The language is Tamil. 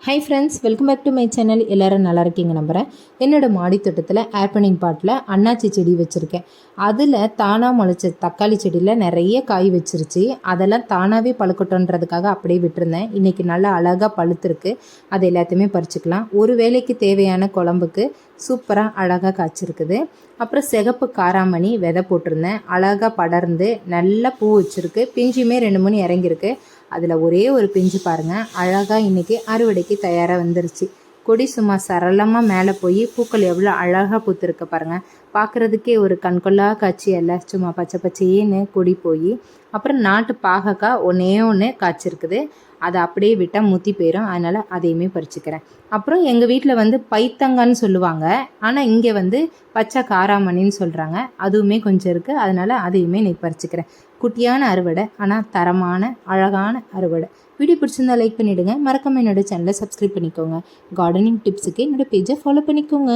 High friends, welcome back to my channel. எல்லோரும் நல்லா இருக்கீங்க நம்புகிறேன். என்னோடய மாடி தோட்டத்தில் ஏர்பனிங் பாட்டில் அன்னாச்சி செடி வச்சுருக்கேன். அதில் தானாக முளைச்ச தக்காளி செடியில் நிறைய காய் வச்சிருச்சு. அதெல்லாம் தானாகவே பழுக்கட்டுன்றதுக்காக அப்படியே விட்டுருந்தேன். இன்றைக்கி நல்லா அழகாக பழுத்துருக்கு. அது எல்லாத்தையுமே பறிச்சுக்கலாம். ஒரு வேளைக்கு தேவையான குழம்புக்கு சூப்பராக அழகாக காய்ச்சிருக்குது. அப்புறம் சிகப்பு காராமணி விதை போட்டிருந்தேன். அழகாக படர்ந்து நல்லா பூ வச்சுருக்கு. பிஞ்சுமே 2-3 இறங்கியிருக்கு. அதில் ஒரே ஒரு பிஞ்சு பாருங்கள், அழகாக இன்றைக்கி அறுவடைக்கு தயாராக வந்துருச்சு. கொடி சும்மா சரளமாக மேலே போய் பூக்கள் எவ்வளோ அழகாக பூத்துருக்க பாருங்கள். பார்க்குறதுக்கே ஒரு கண்கொள்ளா காட்சி அல்ல. சும்மா பச்சை பச்சைன்னு கொடி போய் அப்புறம் நாட்டு பாகக்காய் ஒன்று காய்ச்சிருக்குது. அதை அப்படியே விட்டால் முத்தி போயிடும். அதனால் அதையுமே பறிச்சுக்கிறேன். அப்புறம் எங்கள் வீட்டில் பைத்தங்கான்னு சொல்லுவாங்க, ஆனால் இங்கே பச்சை காராமணின்னு சொல்கிறாங்க. அதுவுமே கொஞ்சம் இருக்குது. அதனால் அதையுமே நீ பறிச்சுக்கிறேன். குட்டியான அறுவடை, ஆனால் தரமான அழகான அறுவடை. வீடியோ பிடிச்சிருந்தா லைக் பண்ணிவிடுங்க. மறக்காம என்னோடய சேனலை சப்ஸ்கிரைப் பண்ணிக்கோங்க. கார்டனிங் டிப்ஸுக்கு என்னோடய பேஜை ஃபாலோ பண்ணிக்கோங்க.